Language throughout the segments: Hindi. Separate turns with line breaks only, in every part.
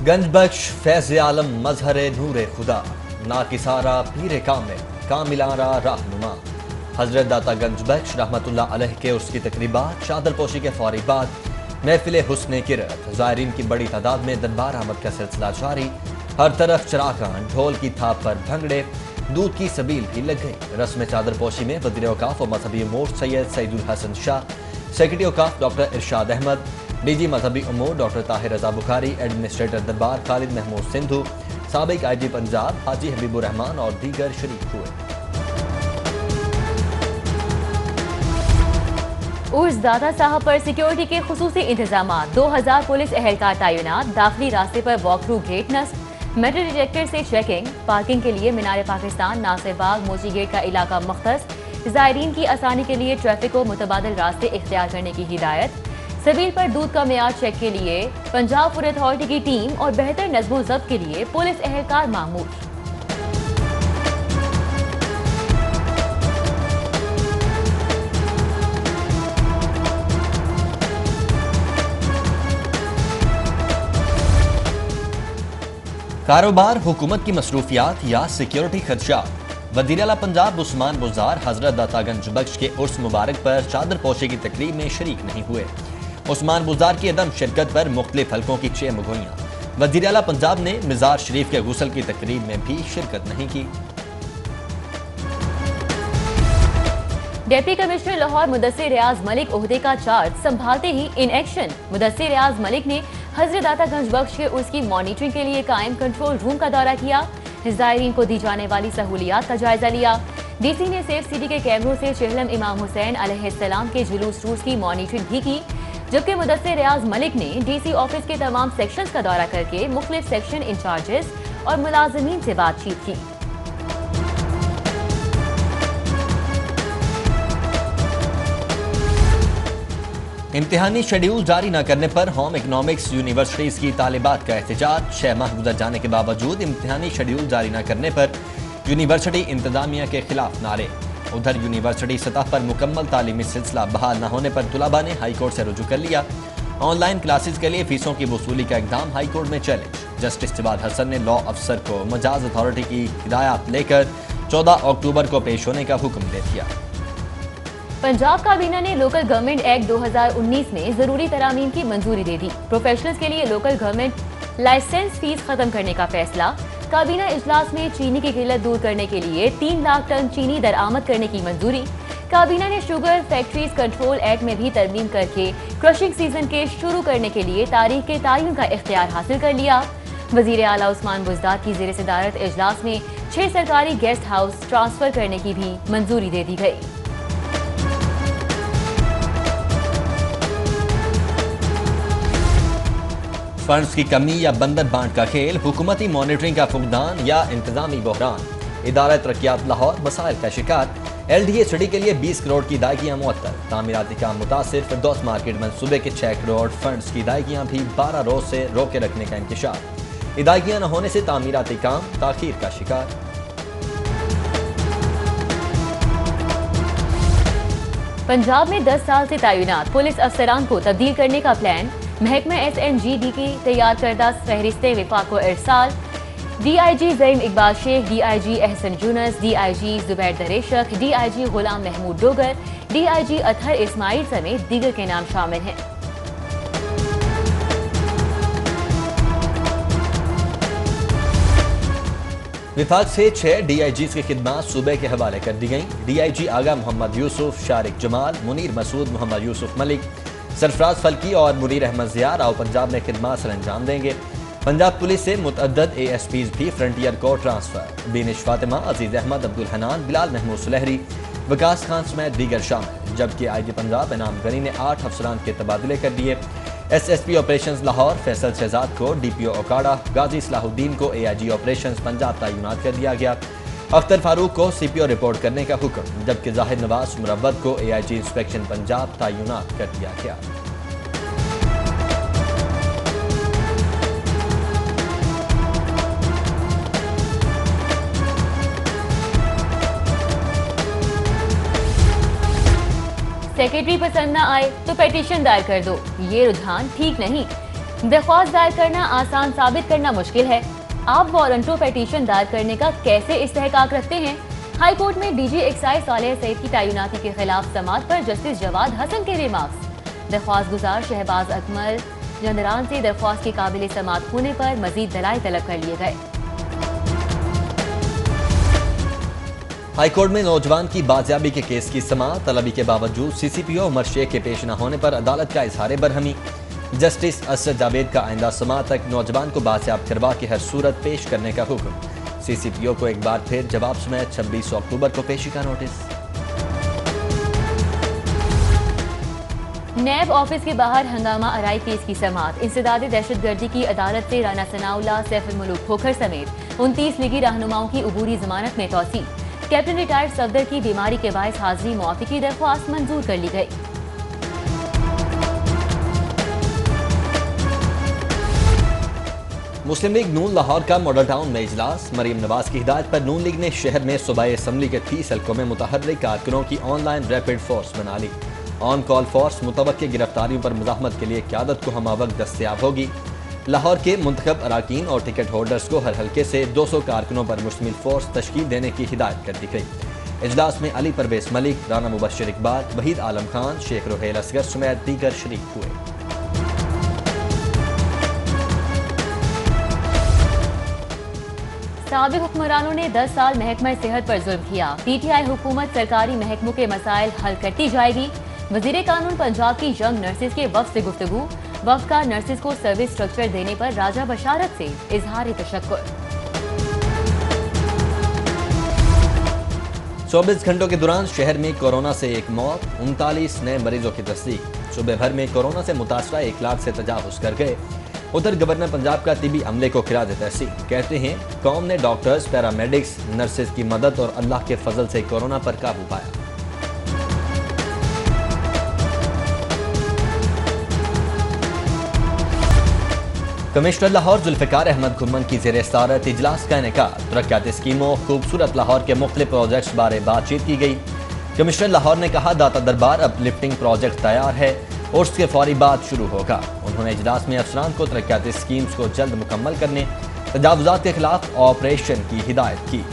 गंजबख्श फैज़ आलम मजहर नूर खुदा ना किसारा पीर कामिलारा रहनुमा। हजरत दाता गंजबख्श रहमतुल्लाह अलैह के उसकी तकरीबात चादर पोशी के फौरी बाद महफिल हुस्न किरत ज़ायरीन की बड़ी तादाद में दरबार आमद का सिलसिला जारी। हर तरफ चरागान ढोल की थाप पर भंगड़े दूध की सबील भी लग गई। रस्म चादर पोशी में वज़ीर औकाफ और मजहबी उमूर सैयद सईदुल हसन शाह, सेक्रेटरी औकाफ डॉक्टर इरशाद अहमद, डीजी मजहबी उमूर डॉक्टर ताहिर रजा बुखारी, एडमिनिस्ट्रेटर दरबार खालिद महमूद सिंधु, साबिक IG पंजाब हाजी हबीबुर रहमान और दीगर शरीक हुए।
उर्स दाता साहब पर सिक्योरिटी के खुसूसी इंतजाम, 2000 पुलिस एहलकार तैनात, दाखिली रास्ते पर वॉक थ्रू गेट नस्ब, मेटल डिटेक्टर से चेकिंग, पार्किंग के लिए मीनार पाकिस्तान, नासिर बाग, मोची गेट का इलाका मुख्तस, ज़ायरीन की आसानी के लिए ट्रैफिक को मुतबादिल रास्ते इख्तियार करने की हिदायत, सबील पर दूध का मेयाद चेक के लिए पंजाब फूड अथॉरिटी की टीम और बेहतर नज़्मो ज़ब्त के लिए पुलिस एहलकार मामूर।
कारोबार, हुकूमत की मसरूफियात या सिक्योरिटी खदशात। वज़ीर आला पंजाब उस्मान बुज़दार हजरत दाता गंजबख्श के उर्स मुबारक पर चादर पोशी की तकरीब में शरीक नहीं हुए। उस्मान बुज़दार की अदम शिरकत पर मुख्तलिफ हल्कों की 6 मुगोइयां। वज़ीर आला पंजाब ने मिज़ार शरीफ के गुस्ल की तकरीब में भी शिरकत नहीं की।
डिप्टी कमिश्नर लाहौर मुदस्सिर रियाज मलिक ओहदे का चार्ज संभालते ही इन एक्शन। मुदस्सिर रियाज मलिक ने हजरत दाता गंजबख्श के उर्स की मॉनिटरिंग के लिए कायम कंट्रोल रूम का दौरा किया, ज़ायरीन को दी जाने वाली सहूलियात का जायजा लिया। DC ने सेफ सिटी के कैमरों से चेहलम इमाम हुसैन अलैहिस्सलाम के जुलूस रूस की मॉनिटरिंग भी की, जबकि मुदस्सिर रियाज मलिक ने DC ऑफिस के तमाम सेक्शंस का दौरा करके मुख्तलिफ सेक्शन इंचार्जेस और मुलाजमीन से बातचीत की।
इम्तिहानी शेड्यूल जारी न करने पर होम इकनॉमिक्स यूनिवर्सिटीज की तालिबात का एहतजाज। 6 माह गुजर जाने के बावजूद इम्तिहानी शेड्यूल जारी न करने पर यूनिवर्सिटी इंतजामिया के खिलाफ नारे। उधर यूनिवर्सिटी सतह पर मुकम्मल तालीमी सिलसिला बहाल न होने पर तुलबा ने हाई कोर्ट से रुजू कर लिया। ऑनलाइन क्लासेस के लिए फीसों की वसूली का इकदाम हाई कोर्ट में चैलेंज। जस्टिस जवाद हसन ने लॉ अफसर को मजाज अथॉरिटी की हिदायत लेकर 14 अक्टूबर को पेश होने का हुक्म दे दिया।
पंजाब काबीना ने लोकल गवर्नमेंट एक्ट 2019 में जरूरी तरामीम की मंजूरी दे दी। प्रोफेशनल्स के लिए लोकल गवर्नमेंट लाइसेंस फीस खत्म करने का फैसला। काबीना इजलास में चीनी की किल्लत दूर करने के लिए 3 लाख टन चीनी दरआमद करने की मंजूरी। काबीना ने शुगर फैक्ट्रीज कंट्रोल एक्ट में भी तरमीम करके क्रशिंग सीजन के शुरू करने के लिए तारीख के तयन का इख्तियार हासिल कर लिया। वजीर आला उस्मान बुज़दार की ज़ेर सदारत इजलास में 6 सरकारी गेस्ट हाउस ट्रांसफर करने की भी मंजूरी दे दी गई।
फंड्स की कमी या बंदर बांट का खेल, हुकूमती मॉनिटरिंग का फुकदान या इंतजामी बहरान। इदारा तरक्यात लाहौर मसाइल का शिकार। LDA सिटी के लिए 20 करोड़ की अदायगियां मुअत्तल। तामीराती काम मुतासिर। फिरदौस मार्केट मंसूबे के 6 करोड़ फंड्स की अदायगियां भी 12 रोज से रोके रखने का इंकशाफ। अदायगियां न होने से तामीराती काम ताखीर का शिकार।
पंजाब में 10 साल से तैनात पुलिस अफसरान को तब्दील करने का प्लान। महकमा SNGD की तैयार करदा फहरिस्तें विफाक को इरसाल। DIG Zaeem Iqbal Sheikh, DIG Ehsan Yunus, DIG Zubair दरेशक, DIG गुलाम महमूद डोगर, DIG अतहर इस्माइल समेत दीगर के नाम शामिल हैं।
विफाक से 6 DIGs की खिदमात सूबे के हवाले कर दी गई। DIG आगा मोहम्मद यूसुफ, शारिक जमाल, मुनीर मसूद, मोहम्मद यूसुफ मलिक, सरफराज फल्की और मुनीर अहमद ज़िया राव पंजाब में खिदमात सर अंजाम देंगे। पंजाब पुलिस से मुतअद्दद ASPs भी फ्रंटियर को ट्रांसफर। बीनिश फातिमा, अजीज अहमद, अब्दुल हनान, बिलाल महमूद सुलहरी, विकास खान समेत दीगर शामिल। जबकि IG पंजाब इनाम गनी ने 8 अफसरान के तबादले कर दिए। SSP ऑपरेशंस लाहौर फैसल शहजाद को DPO ओकाड़ा, गाजी सलाहुद्दीन को AIG ऑपरेशंस पंजाब तैनात कर दिया गया। अख्तर फारूक को CPO रिपोर्ट करने का हुक्म, जबकि जाहिर नवाज मुरव्वत को AIG इंस्पेक्शन पंजाब तैनात कर दिया गया।
सेक्रेटरी पसंद न आए तो पिटीशन दायर कर दो, ये रुझान ठीक नहीं। दरख्वास्त दायर करना आसान साबित करना मुश्किल है। आप वारंटो पिटीशन दायर करने का कैसे इस्तेहकाक रखते हैं? हाई कोर्ट में डीजी एक्साइज सालेह सईद की तैनाती के खिलाफ समाअत पर जस्टिस जवाद हसन के रिमार्क्स। दरख्वास्त गुजार शहबाज अकमल जनरान से दरख्वास्त के काबिल समाअत होने पर मजीद दलाइल तलब कर लिए गए।
हाईकोर्ट में नौजवान की बाजियाबी के केस की समाअत तलबी के बावजूद सीसीपीओ उमर शेख के पेश न होने पर अदालत का इजहार बरहमी। जस्टिस असद जावेद का आइंदा समाअत तक नौजवान को बाजियाब करवा के हर सूरत पेश करने का हुक्म। सीसीपीओ को एक बार फिर जवाब समेत 26 अक्टूबर को पेशी का नोटिस।
नैब ऑफिस के बाहर हंगामा आराई केस की समाअत। इंसदाद दहशतगर्दी की अदालत से राना सनाउल्लाह, सैफुल मुल्क खोखर समेत 29 लीगी रहनुमाओं की अबूरी जमानत में तौसी। कैप्टन रिटायर्ड सफदर की बीमारी के बायस हाजिरी मुआफी की दरख्वास्त मंजूर कर ली गई।
मुस्लिम लीग नून लाहौर का मॉडल टाउन में इजलास। मरीम नवाज की हिदायत पर नून लीग ने शहर में सूबाई असम्बली के 30 हल्कों में मुतहर्रिक कारकुनों की ऑनलाइन रैपिड फोर्स बना ली। ऑन कॉल फोर्स मुतवक्किल गिरफ्तारियों पर मुज़ाहमत के लिए क़यादत को हमवक्त दस्तयाब होगी। लाहौर के मुंतखब अराकीन और टिकट होल्डर्स को हर हल्के से 200 कारकुनों पर मुश्तमिल फोर्स तश्कील देने की हिदायत कर दी गई। इजलास में अली परवेज मलिक, राना मुबश्शिर इकबाल, वहीद आलम खान, शेख रोहेल असगर समेत दीगर शरीक हुए।
साबिक हुक्मरानों ने 10 साल महकमा सेहत पर जुल्म किया। पीटीआई हुकूमत सरकारी महकमों के मसाइल हल करती जाएगी। वजीर कानून पंजाब की यंग नर्सिस के वफ्द से गुफ्तगू। वफ्द का नर्सिस को सर्विस स्ट्रक्चर देने पर राजा बशारत से इजहार तशक्कुर।
24 घंटों के दौरान शहर में कोरोना से एक मौत, 39 नए मरीजों की तस्दीक। सूबे भर में कोरोना से मुतासरा 1 लाख से तजावुज कर गए। उधर गवर्नर पंजाब का तिबी अमले को खिराज तहसीन। कहते हैं कौम ने डॉक्टर्स, पैरामेडिक्स, नर्सेज की मदद और अल्लाह के फजल से कोरोना पर काबू पाया। कमिश्नर लाहौर जुल्फिकार अहमद घुम्मन की ज़ेर सदारत इजलास का इनेकाद। तरक्याती स्कीमों, खूबसूरत लाहौर के मुख्तलिफ प्रोजेक्ट्स बारे बातचीत की गई। कमिश्नर लाहौर ने कहा दाता दरबार अपलिफ्टिंग प्रोजेक्ट तैयार है और उसके फौरी बाद शुरू होगा। उन्होंने इजलास में अफसरान को तरक्याती स्कीम्स को जल्द मुकम्मल करने, तजावुजात के खिलाफ ऑपरेशन की हिदायत की।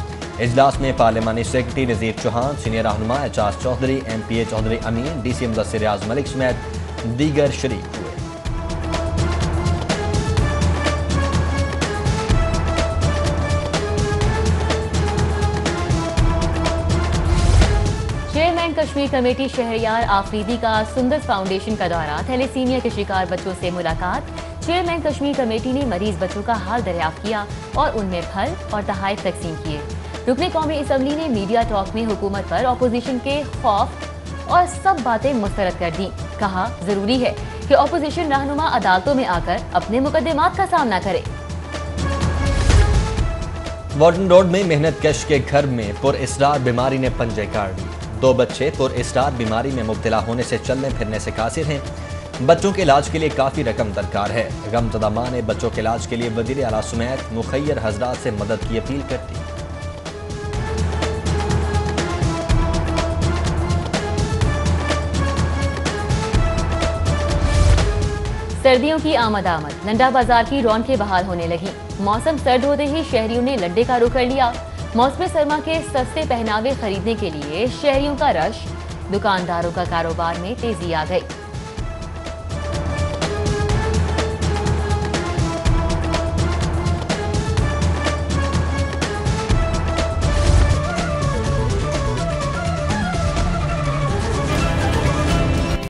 इजलास में पार्लिमानी सेक्रेटरी नज़ीर चौहान, सीनियर रहनुमा एजाज चौधरी, MPA चौधरी अमीन, DC मुदस्सिर रियाज मलिक समेत दीगर शरीक हुए।
चेयरमैन कश्मीर कमेटी शहरियार आफरीदी का सुंदर फाउंडेशन का दौरा। थैलेसीमिया के शिकार बच्चों से मुलाकात। चेयरमैन कश्मीर कमेटी ने मरीज बच्चों का हाल दरियाफ्त किया और उनमें फल और तहाइफ तकसीम किए। रुकने कौमी असम्बली ने मीडिया टॉक में हुकूमत पर अपोजिशन के खौफ और सब बातें मुस्तरद कर दी। कहा जरूरी है कि अपोजिशन रहनुमा अदालतों में आकर अपने मुकदमात का सामना करे।
वार्डन रोड में मेहनत कश के घर में पुरइसरार बीमारी ने पंजे गाड़ दी। 2 बच्चे पुरइसरार बीमारी में मुब्तला होने से चलने फिरने से कासिर हैं। बच्चों के इलाज के लिए काफ़ी रकम दरकार है। गमज़दा मां ने बच्चों के इलाज के लिए वज़ीर आला समेत मुखय्यर हजरात से मदद की अपील कर दी।
सर्दियों की आमद नंदा बाजार की रौनकें बहाल होने लगी। मौसम सर्द होते ही शहरियों ने लड्डे का रुख कर लिया। मौसम सरमा के सस्ते पहनावे खरीदने के लिए शहरियों का रश। दुकानदारों का कारोबार में तेजी आ गई।